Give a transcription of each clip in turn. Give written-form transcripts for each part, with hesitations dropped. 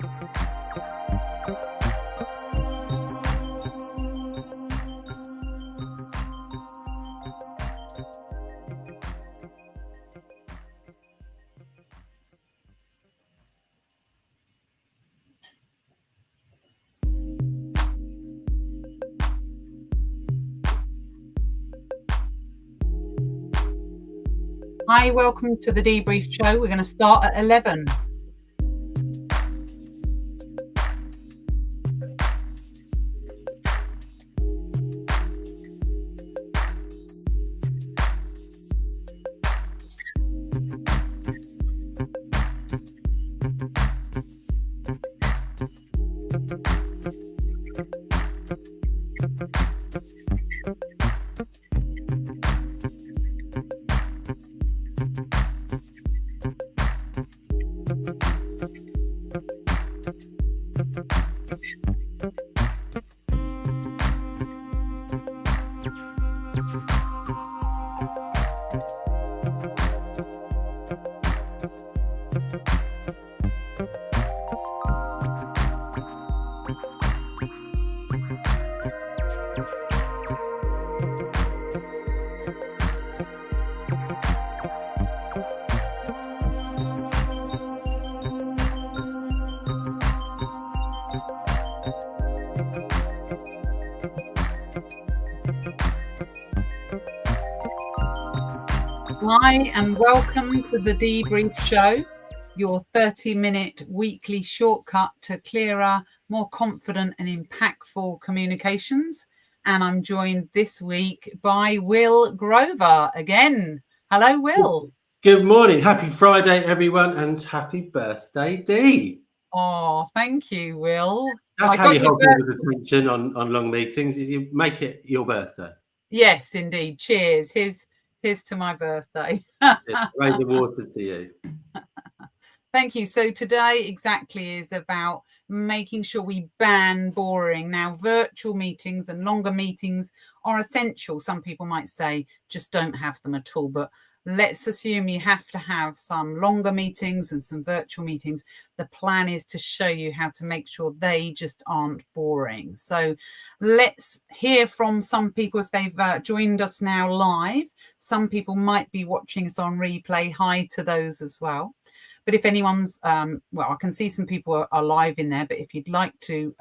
Hi, welcome to the debrief show. We're going to start at 11. Hi, and welcome to the debrief show, your 30-minute weekly shortcut to clearer, more confident and impactful communications. And I'm joined this week by Will Grover again. Hello, Will. Good morning. Happy Friday, everyone, and happy birthday, Dee. Oh, thank you, Will. That's how you hold people's attention on long meetings, is you make it your birthday. Yes, indeed. Cheers. Here's to my birthday. Raise the water to you. Thank you. So today exactly is about making sure we ban boring. Now, virtual meetings and longer meetings are essential. Some people might say just don't have them at all, but let's assume you have to have some longer meetings and some virtual meetings. The plan is to show you how to make sure they just aren't boring. So let's hear from some people if they've joined us now live. Some people might be watching us on replay. Hi to those as well. But if anyone's, well, I can see some people are live in there, but if you'd like to,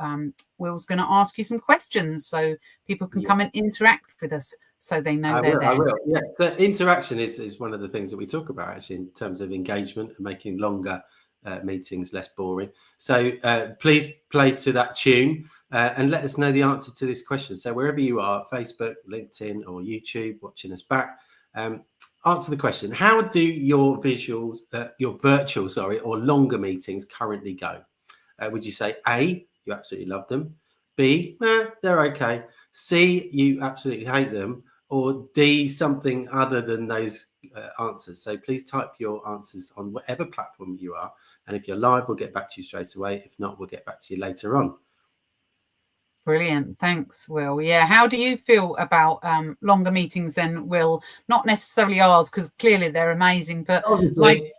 Will's going to ask you some questions so people can come and interact with us so they know they're there. I will. Yeah, so interaction is one of the things that we talk about actually in terms of engagement and making longer meetings less boring. So please play to that tune and let us know the answer to this question. So wherever you are, Facebook, LinkedIn or YouTube, watching us back, answer the question. How do your virtual or longer meetings currently go? Would you say A, you absolutely love them, B, they're okay, C, you absolutely hate them, or D, something other than those answers? So please type your answers on whatever platform you are, and if you're live, we'll get back to you straight away. If not, we'll get back to you later on. Brilliant. Thanks, Will. Yeah. How do you feel about longer meetings then, Will? Not necessarily ours, because clearly they're amazing, but like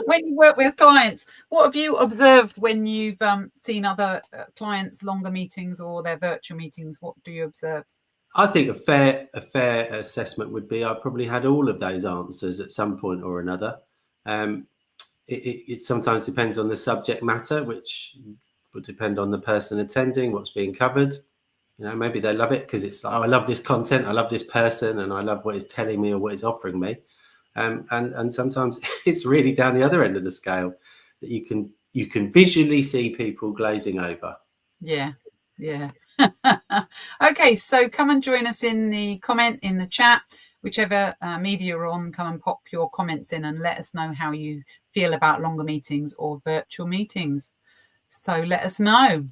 when you work with clients, what have you observed when you've seen other clients' longer meetings or their virtual meetings? What do you observe? I think a fair assessment would be I probably had all of those answers at some point or another. It sometimes depends on the subject matter, which would depend on the person attending, what's being covered. You know, maybe they love it because it's like, oh, I love this content, I love this person, and I love what it's telling me or what it's offering me. And sometimes it's really down the other end of the scale that you can visually see people glazing over. Yeah. Okay, so come and join us in the comment in the chat, whichever media you're on. Come and pop your comments in and let us know how you feel about longer meetings or virtual meetings. So let us know.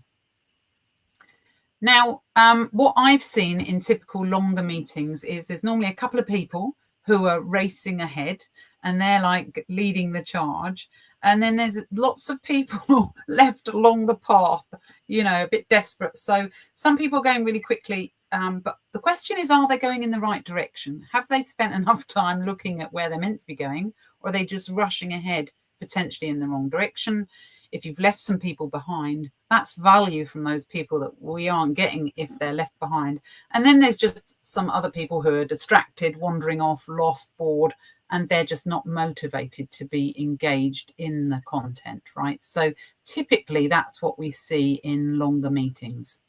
Now, what I've seen in typical longer meetings is there's normally a couple of people who are racing ahead and they're like leading the charge. And then there's lots of people left along the path, you know, a bit desperate. So some people are going really quickly. But the question is, are they going in the right direction? Have they spent enough time looking at where they're meant to be going? Or are they just rushing ahead, potentially in the wrong direction? if you've left some people behind, that's value from those people that we aren't getting if they're left behind. And then there's just some other people who are distracted, wandering off, lost, bored, and they're just not motivated to be engaged in the content, right? So typically that's what we see in longer meetings.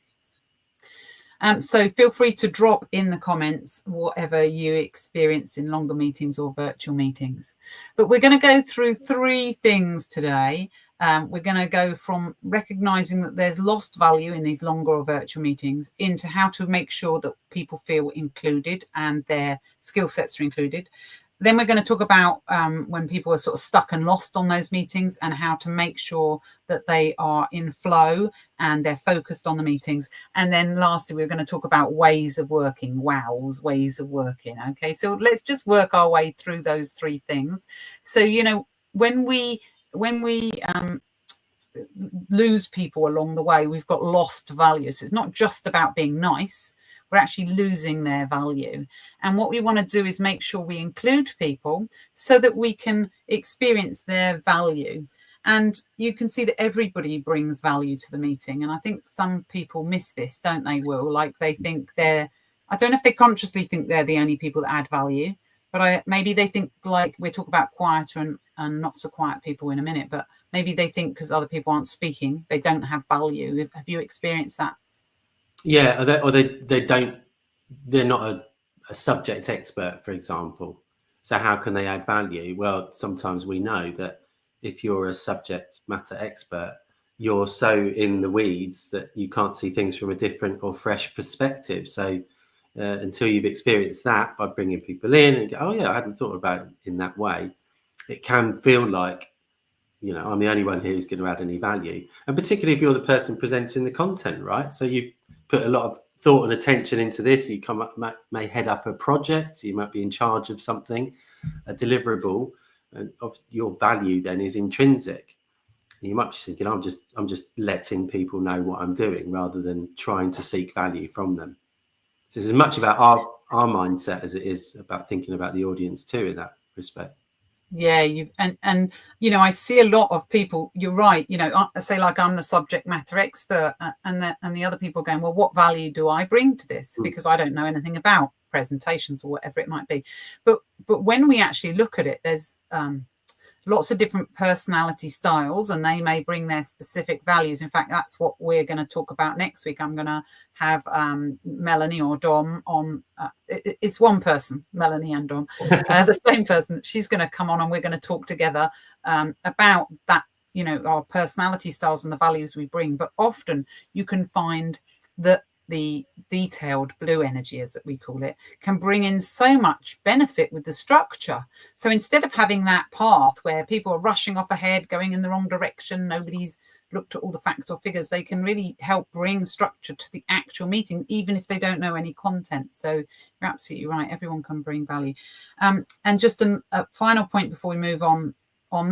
So feel free to drop in the comments whatever you experience in longer meetings or virtual meetings. But we're going to go through 3 things today. We're going to go from recognizing that there's lost value in these longer or virtual meetings into how to make sure that people feel included and their skill sets are included. Then we're going to talk about when people are sort of stuck and lost on those meetings and how to make sure that they are in flow and they're focused on the meetings. And then lastly, we're going to talk about ways of working, ways of working. Okay, so let's just work our way through those 3 things. So, you know, when we lose people along the way, we've got lost value. So it's not just about being nice. We're actually losing their value. And what we want to do is make sure we include people so that we can experience their value. And you can see that everybody brings value to the meeting. And I think some people miss this, don't they, Will? Like they think I don't know if they consciously think they're the only people that add value, but maybe they think, like we'll talk about quieter and not so quiet people in a minute, but maybe they think because other people aren't speaking, they don't have value. Have you experienced that? Yeah, they don't. They're not a subject expert, for example. So how can they add value? Well, sometimes we know that if you're a subject matter expert, you're so in the weeds that you can't see things from a different or fresh perspective. So until you've experienced that by bringing people in and go, oh yeah, I hadn't thought about it in that way, it can feel like, you know, I'm the only one here who's going to add any value. And particularly if you're the person presenting the content, right? So you've put a lot of thought and attention into this. You may head up a project, you might be in charge of something, a deliverable, and of your value then is intrinsic. And you might be thinking, I'm just letting people know what I'm doing rather than trying to seek value from them. So it's as much about our mindset as it is about thinking about the audience too in that respect. Yeah, and you know, I see a lot of people. You're right. You know, I say like I'm the subject matter expert, and the other people going, well, what value do I bring to this? Because I don't know anything about presentations or whatever it might be. But when we actually look at it, there's lots of different personality styles, and they may bring their specific values. In fact, that's what we're going to talk about next week. I'm going to have Melanie or Dom on. It's one person, Melanie and Dom, the same person. She's going to come on, and we're going to talk together about that. You know, our personality styles and the values we bring. But often you can find that the detailed blue energy, as we call it, can bring in so much benefit with the structure. So instead of having that path where people are rushing off ahead, going in the wrong direction, nobody's looked at all the facts or figures, they can really help bring structure to the actual meeting, even if they don't know any content. So you're absolutely right. Everyone can bring value. And just a final point before we move on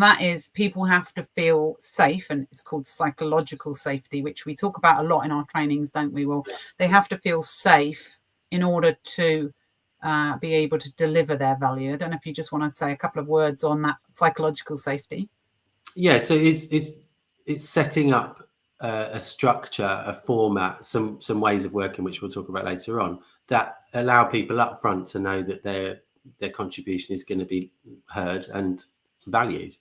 that is people have to feel safe, and it's called psychological safety, which we talk about a lot in our trainings, don't we? Well, they have to feel safe in order to be able to deliver their value. I don't know if you just want to say a couple of words on that psychological safety. Yeah, so it's setting up a structure, a format, some ways of working, which we'll talk about later on, that allow people up front to know that their contribution is going to be heard and valued.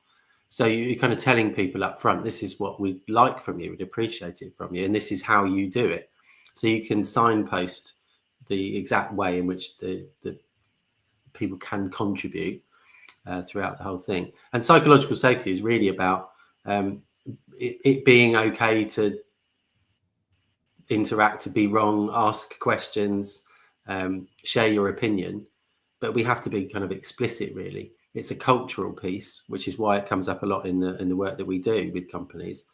So you're kind of telling people up front, this is what we'd like from you, we'd appreciate it from you, and this is how you do it. So you can signpost the exact way in which the people can contribute throughout the whole thing. And psychological safety is really about it being okay to interact, to be wrong, ask questions, share your opinion, but we have to be kind of explicit, really. It's a cultural piece, which is why it comes up a lot in the work that we do with companies,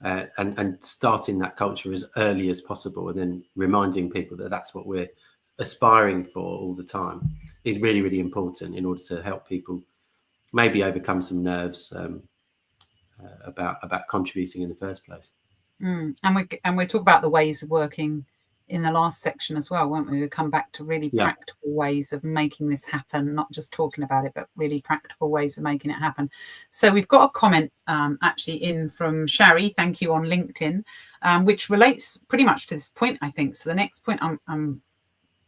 and starting that culture as early as possible, and then reminding people that that's what we're aspiring for all the time is really, really important in order to help people maybe overcome some nerves about contributing in the first place. And we talk about the ways of working in the last section as well, won't we? We'll come back to really practical ways of making this happen, not just talking about it, but really practical ways of making it happen. So we've got a comment actually in from Shari, thank you, on LinkedIn, which relates pretty much to this point, I think. So the next point I'm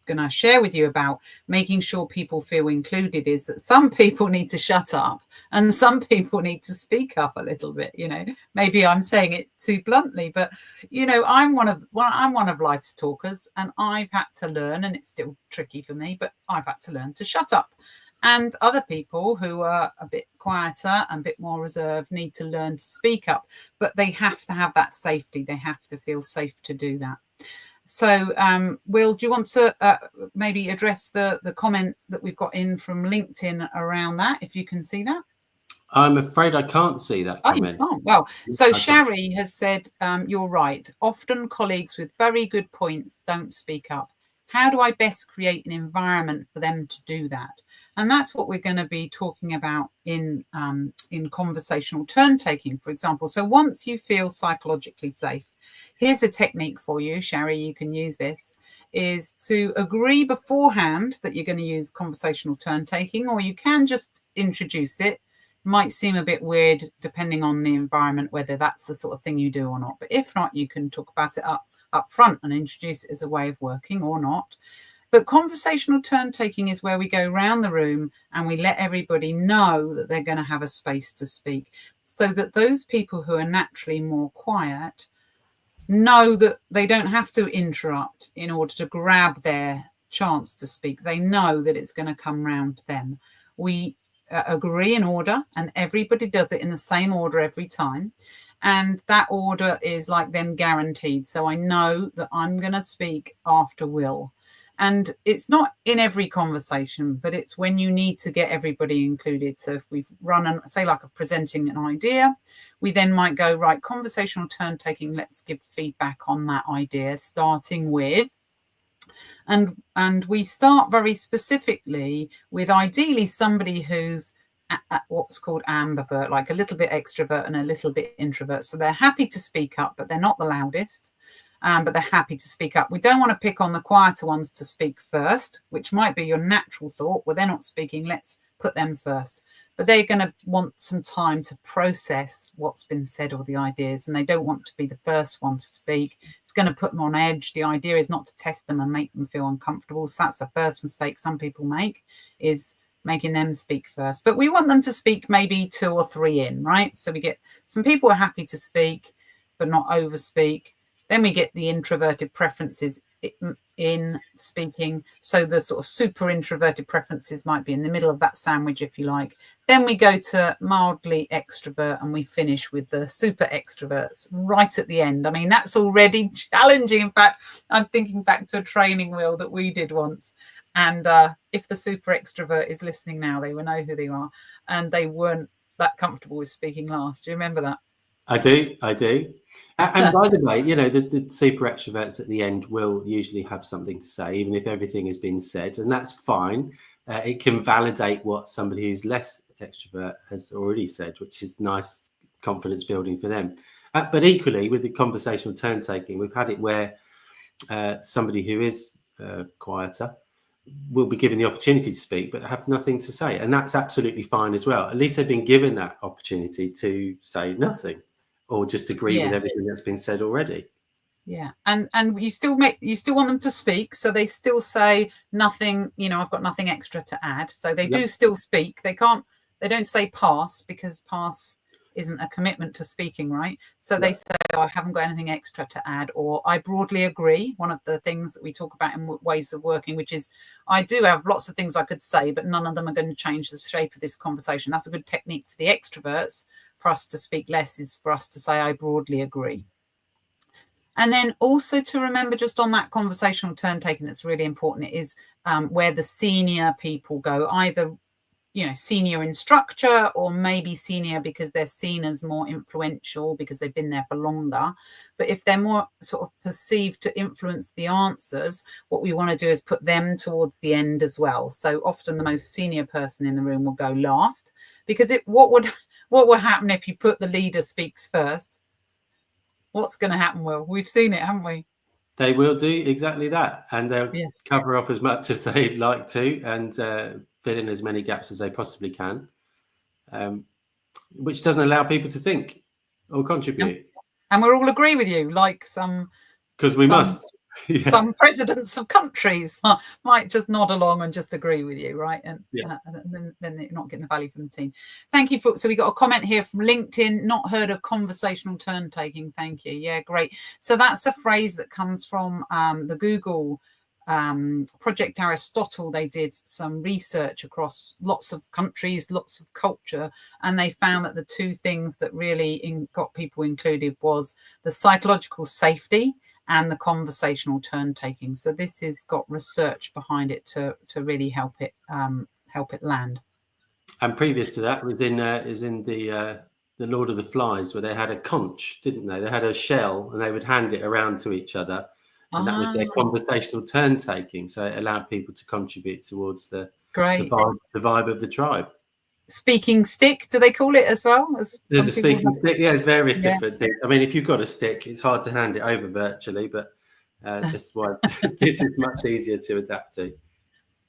going to share with you about making sure people feel included is that some people need to shut up and some people need to speak up a little bit. You know, maybe I'm saying it too bluntly, but you know, I'm one of life's talkers, and I've had to learn, and it's still tricky for me, but I've had to learn to shut up. And other people who are a bit quieter and a bit more reserved need to learn to speak up, but they have to have that safety. They have to feel safe to do that. So, Will, do you want to maybe address the comment that we've got in from LinkedIn around that, if you can see that? I'm afraid I can't see that comment. Oh, you can't. Well, so Shari has said, you're right. Often colleagues with very good points don't speak up. How do I best create an environment for them to do that? And that's what we're going to be talking about in conversational turn taking, for example. So once you feel psychologically safe, here's a technique for you, Shari, you can use this, is to agree beforehand that you're going to use conversational turn taking, or you can just introduce it. Might seem a bit weird depending on the environment, whether that's the sort of thing you do or not. But if not, you can talk about it up front and introduce it as a way of working or not. But conversational turn taking is where we go around the room and we let everybody know that they're going to have a space to speak, so that those people who are naturally more quiet know that they don't have to interrupt in order to grab their chance to speak. They know that it's going to come round to them. We agree in order, and everybody does it in the same order every time. And that order is like them guaranteed. So I know that I'm going to speak after Will. And it's not in every conversation, but it's when you need to get everybody included. So if we've run, say, like a presenting an idea, we then might go, right, conversational turn taking, let's give feedback on that idea, starting with, and we start very specifically with ideally somebody who's at what's called ambivert, like a little bit extrovert and a little bit introvert. So they're happy to speak up, but they're not the loudest. But they're happy to speak up. We don't want to pick on the quieter ones to speak first, which might be your natural thought. Well, they're not speaking, let's put them first. But they're going to want some time to process what's been said or the ideas, and they don't want to be the first one to speak. It's going to put them on edge. The idea is not to test them and make them feel uncomfortable. So that's the first mistake some people make, is making them speak first. But we want them to speak maybe 2 or 3 in, right? So we get some people are happy to speak, but not overspeak. Then we get the introverted preferences in speaking. So the sort of super introverted preferences might be in the middle of that sandwich, if you like. Then we go to mildly extrovert, and we finish with the super extroverts right at the end. I mean, that's already challenging. In fact, I'm thinking back to a training wheel that we did once. And if the super extrovert is listening now, they will know who they are. And they weren't that comfortable with speaking last. Do you remember that? I do. And by the way, you know, the super extroverts at the end will usually have something to say, even if everything has been said, and that's fine. It can validate what somebody who's less extrovert has already said, which is nice confidence building for them. But equally, with the conversational turn taking, we've had it where somebody who is quieter will be given the opportunity to speak but have nothing to say, and that's absolutely fine as well. At least they've been given that opportunity to say nothing or just agree with everything that's been said already. Yeah. And you still want them to speak, so they still say nothing, you know, I've got nothing extra to add. So they do still speak. They don't say pass, because pass isn't a commitment to speaking, right? So they say, oh, I haven't got anything extra to add, or I broadly agree. One of the things that we talk about in ways of working, which is I do have lots of things I could say, but none of them are going to change the shape of this conversation. That's a good technique for the extroverts. For us to speak less is for us to say, I broadly agree. And then also to remember, just on that conversational turn taking, that's really important, is where the senior people go, either, you know, senior in structure, or maybe senior because they're seen as more influential because they've been there for longer. But if they're more sort of perceived to influence the answers, what we want to do is put them towards the end as well. So often the most senior person in the room will go last, because what will happen if you put the leader speaks first? What's going to happen, Will? We've seen it, haven't we? They will do exactly that, and they'll Yeah. cover off as much as they'd like to, and fill in as many gaps as they possibly can, which doesn't allow people to think or contribute. And we'll all agree with you, like some Because we must. Yeah. Some presidents of countries might just nod along and just agree with you, right? And, Yeah. and then you're not getting the value from the team. Thank you so we got a comment here from LinkedIn. Not heard of conversational turn taking. Thank you. Yeah, great. So that's a phrase that comes from the Google Project Aristotle. They did some research across lots of countries, lots of culture, and they found that the two things that really got people included was the psychological safety and the conversational turn taking. So this has got research behind it to really help it land. And previous to that was in the Lord of the Flies, where they had a conch, didn't they? They had a shell, and they would hand it around to each other, and that was their conversational turn taking. So it allowed people to contribute towards the vibe of the tribe. Speaking stick, do they call it as well? There's a speaking stick. Yeah, various different things. I mean, if you've got a stick, it's hard to hand it over virtually, but that's why this is much easier to adapt to.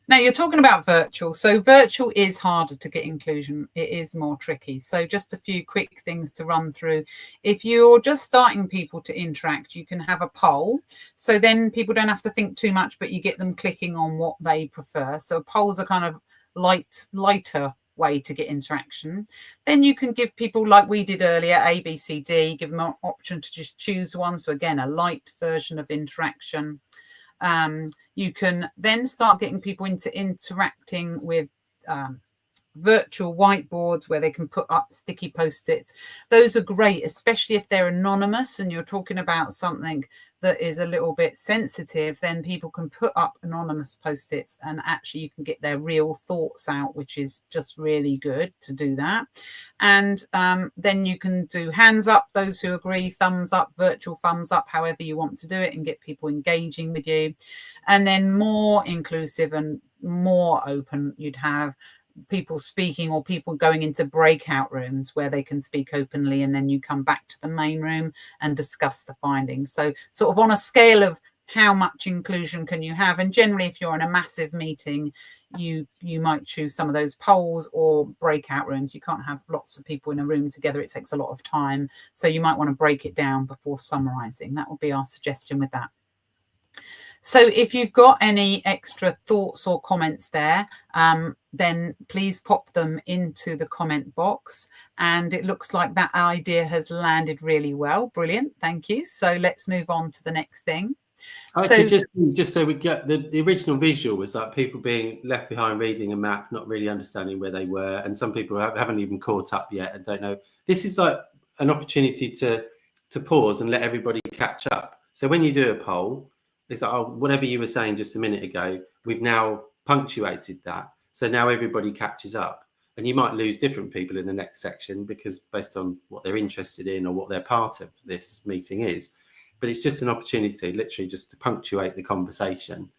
Now, you're talking about virtual. So virtual is harder to get inclusion. It is more tricky. So just a few quick things to run through. If you're just starting people to interact, you can have a poll. So then people don't have to think too much, but you get them clicking on what they prefer. So polls are kind of lighter way to get interaction. Then you can give people, like we did earlier, A, B, C, D, give them an option to just choose one. So again, a light version of interaction. You can then start getting people into interacting with virtual whiteboards where they can put up sticky post-its. Those are great, especially if they're anonymous and you're talking about something that is a little bit sensitive. Then people can put up anonymous post-its and actually you can get their real thoughts out, which is just really good to do that. And then you can do hands up, those who agree, thumbs up, virtual thumbs up, however you want to do it, and get people engaging with you. And then more inclusive and more open, you'd have people speaking or people going into breakout rooms where they can speak openly, and then you come back to the main room and discuss the findings. So sort of on a scale of how much inclusion can you have, and generally if you're in a massive meeting, you might choose some of those polls or breakout rooms. You can't have lots of people in a room together, it takes a lot of time, so you might want to break it down before summarizing. That would be our suggestion with that. So if you've got any extra thoughts or comments there, then please pop them into the comment box. And it looks like that idea has landed really well. Brilliant. Thank you. So let's move on to the next thing. Just so we get the original visual was like people being left behind reading a map, not really understanding where they were. And some people haven't even caught up yet and don't know. This is like an opportunity to pause and let everybody catch up. So when you do a poll, it's like, oh, whatever you were saying just a minute ago, we've now punctuated that. So now everybody catches up. And you might lose different people in the next section because based on what they're interested in or what their part of this meeting is. But it's just an opportunity, literally just to punctuate the conversation,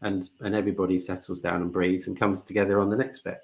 and everybody settles down and breathes and comes together on the next bit.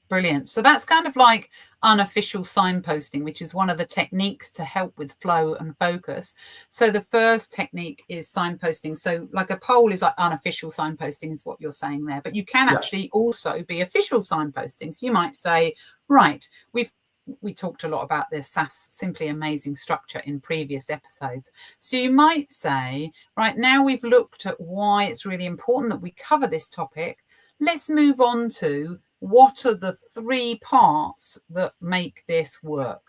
Brilliant. So that's kind of like unofficial signposting, which is one of the techniques to help with flow and focus. So the first technique is signposting. So like a poll is like unofficial signposting is what you're saying there, but you can actually also be official signposting. So you might say, right, we talked a lot about this SAS Simply Amazing structure in previous episodes. So you might say, right, now we've looked at why it's really important that we cover this topic. Let's move on to what are the 3 parts that make this work.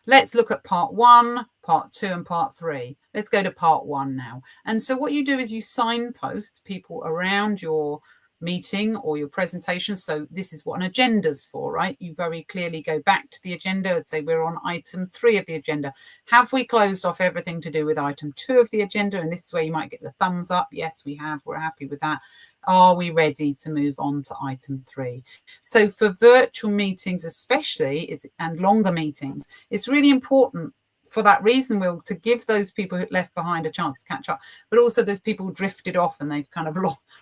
Let's look at part 1, part 2, and part 3. Let's go to part 1 now. And so what you do is you signpost people around your meeting or your presentation. So this is what an agenda's for, right? You very clearly go back to the agenda and say we're on item 3 of the agenda. Have we closed off everything to do with item 2 of the agenda? And this is where you might get the thumbs up. Yes, we have. We're happy with that. Are we ready to move on to item 3? So for virtual meetings especially, and longer meetings, it's really important for that reason, Will, to give those people who left behind a chance to catch up, but also those people who drifted off and they've kind of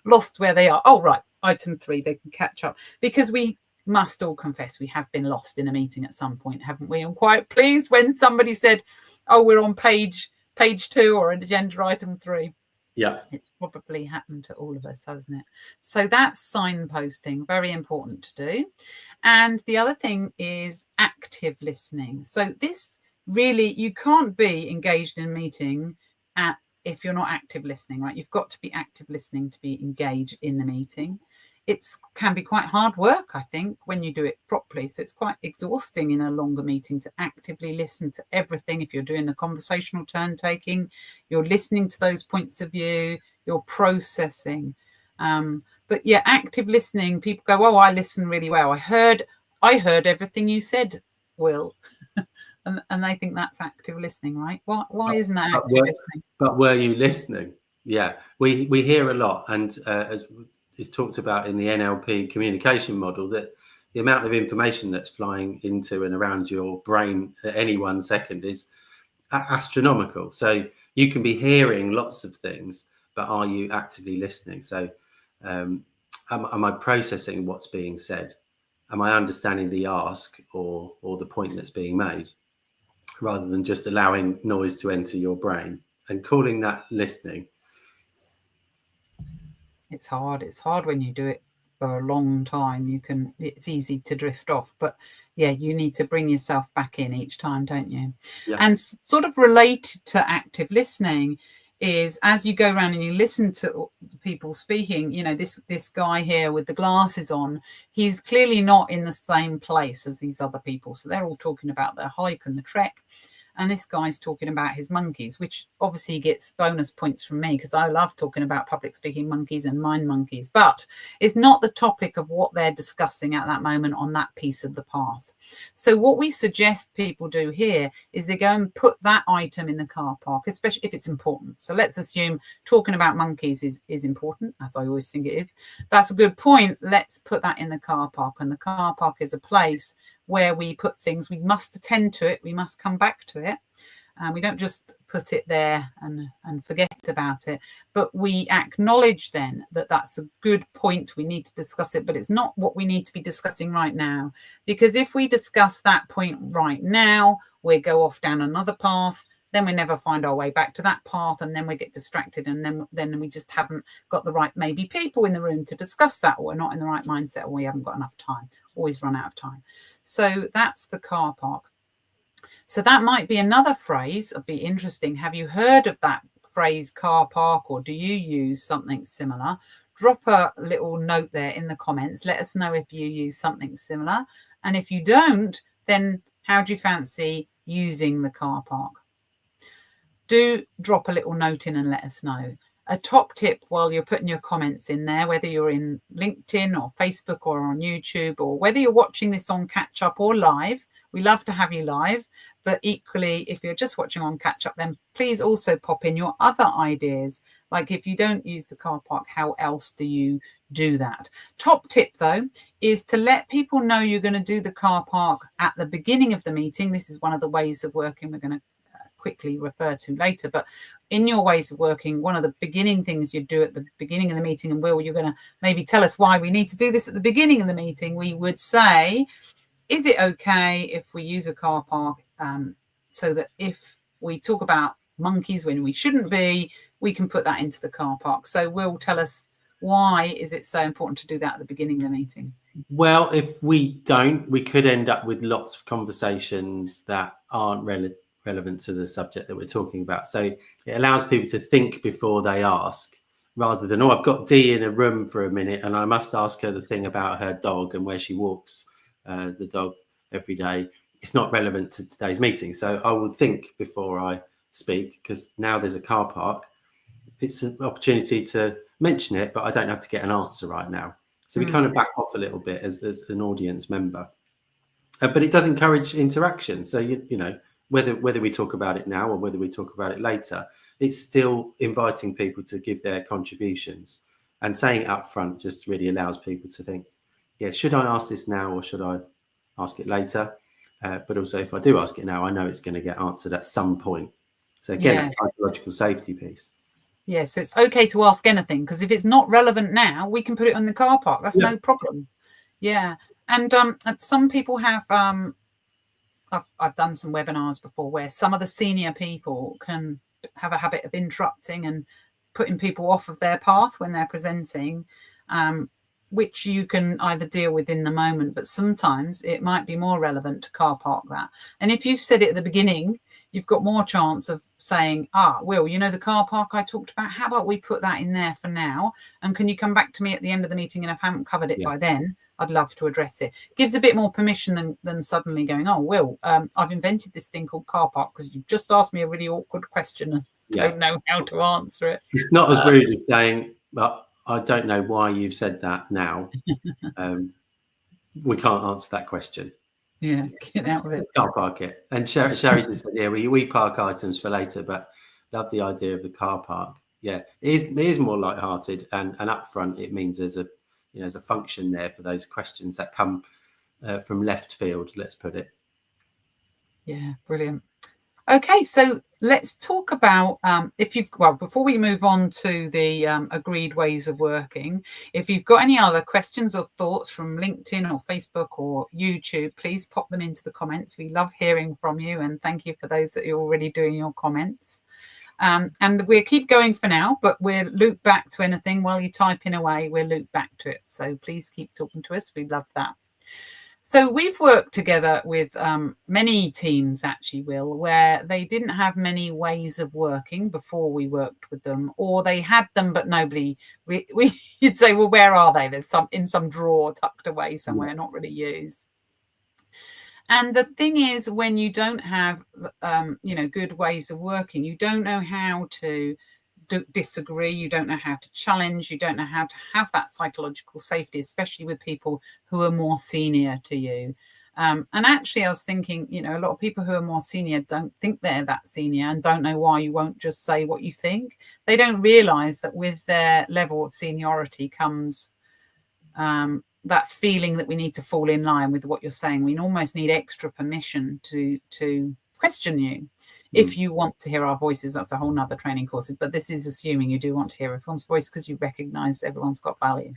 lost where they are. Oh, right, item 3, they can catch up. Because we must all confess we have been lost in a meeting at some point, haven't we? I'm quite pleased when somebody said, oh, we're on page 2 or agenda item 3. Yeah. It's probably happened to all of us, hasn't it? So that's signposting, very important to do. And the other thing is active listening. So this really, you can't be engaged in a meeting if you're not active listening, right? You've got to be active listening to be engaged in the meeting. It can be quite hard work, I think, when you do it properly. So it's quite exhausting in a longer meeting to actively listen to everything. If you're doing the conversational turn taking, you're listening to those points of view, you're processing. But yeah, active listening, people go, oh, I listen really well. I heard everything you said, Will. and they think that's active listening, right? Why isn't that active listening? But were you listening? Yeah, we hear a lot, and as is talked about in the NLP communication model, that the amount of information that's flying into and around your brain at any 1 second is astronomical. So you can be hearing lots of things, but are you actively listening? So am I processing what's being said? Am I understanding the ask or the point that's being made, rather than just allowing noise to enter your brain and calling that listening? It's hard. It's hard when you do it for a long time. It's easy to drift off, but yeah, you need to bring yourself back in each time, don't you? Yeah. And sort of related to active listening is, as you go around and you listen to people speaking, this guy here with the glasses on, he's clearly not in the same place as these other people. So they're all talking about their hike and the trek. And this guy's talking about his monkeys, which obviously gets bonus points from me because I love talking about public speaking monkeys and mind monkeys. But it's not the topic of what they're discussing at that moment on that piece of the path. So what we suggest people do here is they go and put that item in the car park, especially if it's important. So let's assume talking about monkeys is important, as I always think it is. That's a good point. Let's put that in the car park. And the car park is a place where we put things, we must attend to it, we must come back to it. We don't just put it there and forget about it, but we acknowledge then that that's a good point. We need to discuss it, but it's not what we need to be discussing right now. Because if we discuss that point right now, we go off down another path, then we never find our way back to that path, and then we get distracted, and then we just haven't got the right maybe people in the room to discuss that, or we're not in the right mindset, or we haven't got enough time, always run out of time. So that's the car park. So that might be another phrase. It'd be interesting. Have you heard of that phrase car park, or do you use something similar? Drop a little note there in the comments. Let us know if you use something similar. And if you don't, then how do you fancy using the car park? Do drop a little note in and let us know. A top tip while you're putting your comments in there, whether you're in LinkedIn or Facebook or on YouTube, or whether you're watching this on catch up or live, we love to have you live. But equally, if you're just watching on catch up, then please also pop in your other ideas. Like if you don't use the car park, how else do you do that? Top tip, though, is to let people know you're going to do the car park at the beginning of the meeting. This is one of the ways of working we're going to quickly refer to later, but in your ways of working, one of the beginning things you do at the beginning of the meeting, and Will, you're going to maybe tell us why we need to do this at the beginning of the meeting, we would say, is it okay if we use a car park so that if we talk about monkeys when we shouldn't be, we can put that into the car park? So Will, tell us, why is it so important to do that at the beginning of the meeting? Well, if we don't, we could end up with lots of conversations that aren't relevant to the subject that we're talking about. So it allows people to think before they ask, rather than, oh, I've got Dee in a room for a minute and I must ask her the thing about her dog and where she walks the dog every day. It's not relevant to today's meeting. So I will think before I speak, because now there's a car park. It's an opportunity to mention it, but I don't have to get an answer right now. So we kind of back off a little bit as an audience member. But it does encourage interaction. So, you know, whether we talk about it now or whether we talk about it later, it's still inviting people to give their contributions, and saying it up front just really allows people to think, yeah, should I ask this now or should I ask it later? But also, if I do ask it now, I know it's going to get answered at some point. So again, it's a psychological safety piece. Yeah, so it's okay to ask anything, because if it's not relevant now, we can put it on the car park. That's no problem. Yeah. And some people have, I've done some webinars before where some of the senior people can have a habit of interrupting and putting people off of their path when they're presenting, which you can either deal with in the moment, but sometimes it might be more relevant to car park that. And if you said it at the beginning, you've got more chance of saying, Will, you know, the car park I talked about, how about we put that in there for now? And can you come back to me at the end of the meeting? And if I haven't covered it by then, I'd love to address it. Gives a bit more permission than suddenly going, Will, I've invented this thing called car park because you've just asked me a really awkward question and don't know how to answer it. It's not as rude as saying, well, I don't know why you've said that now. We can't answer that question. Yeah, get out of it. Car park it. And Sherry just said, yeah, we park items for later, but love the idea of the car park. Yeah, it is more lighthearted, and up front it means there's a function there for those questions that come from left field, let's put it. Yeah, brilliant. Okay, so let's talk about before we move on to the agreed ways of working, if you've got any other questions or thoughts from LinkedIn or Facebook or YouTube, please pop them into the comments. We love hearing from you, and thank you for those that are already doing your comments. And we'll keep going for now, but we'll loop back to anything while you're typing away. We'll loop back to it. So please keep talking to us. We love that. So we've worked together with many teams, actually, Will, where they didn't have many ways of working before we worked with them, or they had them, but nobody, you'd say, well, where are they? There's some in some drawer tucked away somewhere, not really used. And the thing is, when you don't have, good ways of working, you don't know how to disagree, you don't know how to challenge, you don't know how to have that psychological safety, especially with people who are more senior to you. And actually, I was thinking, a lot of people who are more senior don't think they're that senior and don't know why you won't just say what you think. They don't realize that with their level of seniority comes that feeling that we need to fall in line with what you're saying. We almost need extra permission to question you. If you want to hear our voices, that's a whole nother training course. But this is assuming you do want to hear everyone's voice because you recognize everyone's got value.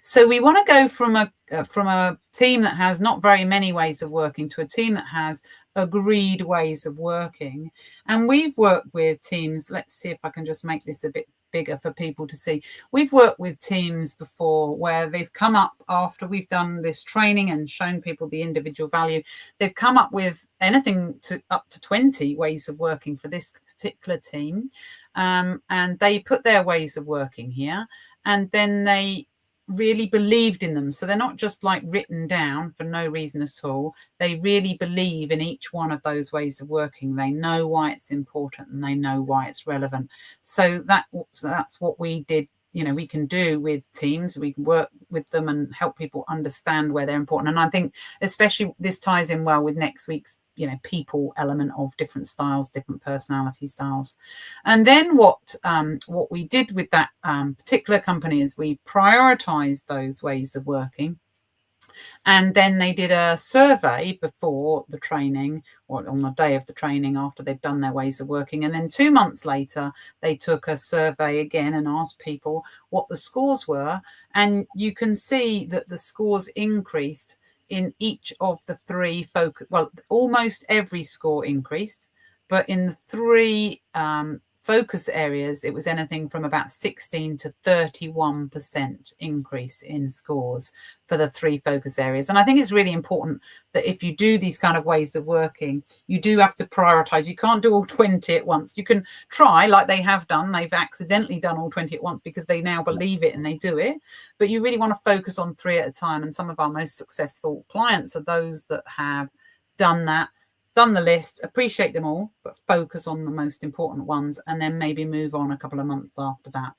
So we want to go from a team that has not very many ways of working to a team that has agreed ways of working. And we've worked with teams. Let's see if I can just make this a bit bigger for people to see. We've worked with teams before where they've come up after we've done this training and shown people the individual value. They've come up with anything to up to 20 ways of working for this particular team. And they put their ways of working here, and then they really believed in them. So they're not just like written down for no reason at all. They really believe in each one of those ways of working. They know why it's important and they know why it's relevant. So that's what we did. We can do with teams. We can work with them and help people understand where they're important. And I think especially this ties in well with next week's people element of different styles, different personality styles. And then what we did with that particular company is we prioritized those ways of working. And then they did a survey before the training, or on the day of the training after they'd done their ways of working. And then 2 months later, they took a survey again and asked people what the scores were. And you can see that the scores increased in each of the three focus. Well, almost every score increased, but in the three focus areas, it was anything from about 16 to 31% increase in scores for the three focus areas. And I think it's really important that if you do these kind of ways of working, you do have to prioritize. You can't do all 20 at once. You can try, like they have done. They've accidentally done all 20 at once because they now believe it and they do it. But you really want to focus on 3 at a time. And some of our most successful clients are those that have done that. Done the list, appreciate them all, but focus on the most important ones, and then maybe move on a couple of months after that.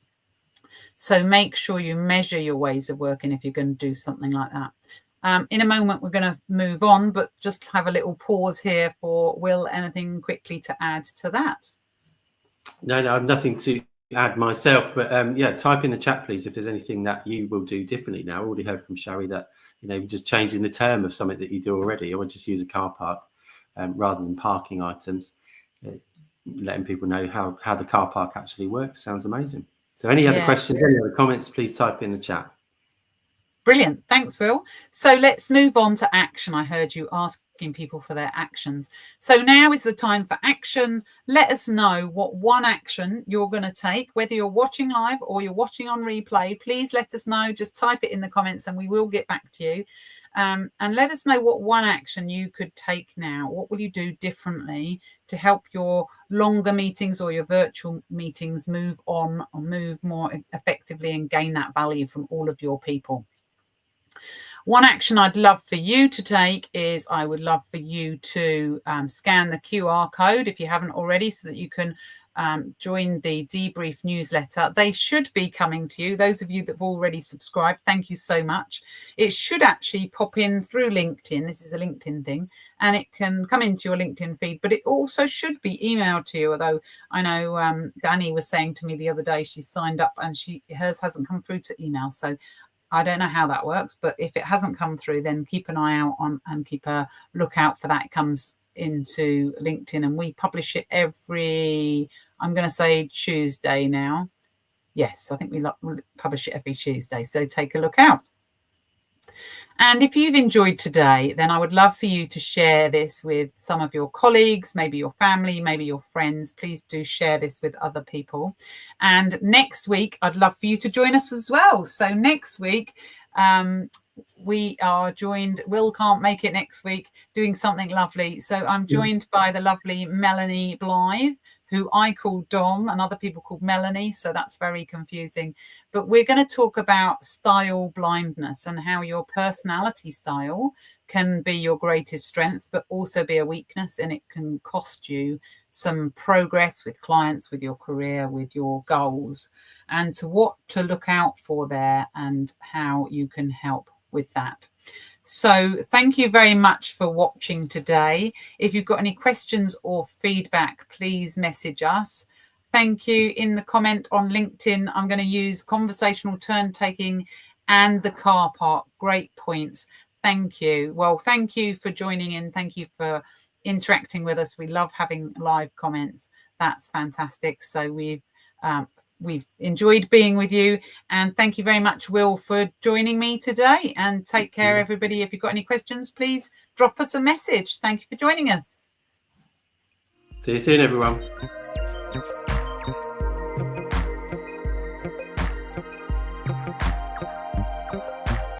So make sure you measure your ways of working if you're going to do something like that. In a moment, we're going to move on, but just have a little pause here for Will. Anything quickly to add to that? No, I have nothing to add myself, but type in the chat, please, if there's anything that you will do differently now. I already heard from Sherry that, just changing the term of something that you do already, or just use a car park. Rather than parking items, letting people know how the car park actually works sounds amazing. So any other questions, any other comments, please type in the chat. Brilliant. Thanks, Will. So let's move on to action. I heard you asking people for their actions. So now is the time for action. Let us know what one action you're going to take, whether you're watching live or you're watching on replay. Please let us know. Just type it in the comments and we will get back to you. And let us know what one action you could take now. What will you do differently to help your longer meetings or your virtual meetings move on or move more effectively and gain that value from all of your people? One action I'd love for you to take is I would love for you to scan the QR code if you haven't already, so that you can join the debrief newsletter. They should be coming to you. Those of you that have already subscribed, thank you so much. It should actually pop in through LinkedIn. This is a LinkedIn thing, and it can come into your LinkedIn feed, but it also should be emailed to you. Although I know Danny was saying to me the other day, she's signed up and hers hasn't come through to email. So I don't know how that works, but if it hasn't come through, then keep an eye out on and keep a lookout for that. It comes into LinkedIn and we publish it every, I'm going to say Tuesday now. Yes, I think we publish it every Tuesday. So take a look out. And if you've enjoyed today, then I would love for you to share this with some of your colleagues, maybe your family, maybe your friends. Please do share this with other people. And next week, I'd love for you to join us as well. So next week, we are joined, Will can't make it next week, doing something lovely. So I'm joined by the lovely Melanie Blythe, who I call Dom and other people call Melanie. So that's very confusing. But we're going to talk about style blindness and how your personality style can be your greatest strength, but also be a weakness, and it can cost you some progress with clients, with your career, with your goals, and to what to look out for there and how you can help with that. So thank you very much for watching today. If you've got any questions or feedback, please message us. Thank you. In the comment on LinkedIn, I'm going to use conversational turn taking and the car park. Great points. Thank you. Well, thank you for joining in. Thank you for interacting with us. We love having live comments. That's fantastic. So we've enjoyed being with you, and thank you very much, Will, for joining me today. And take care, everybody. If you've got any questions, please drop us a message. Thank you for joining us. See you soon, everyone.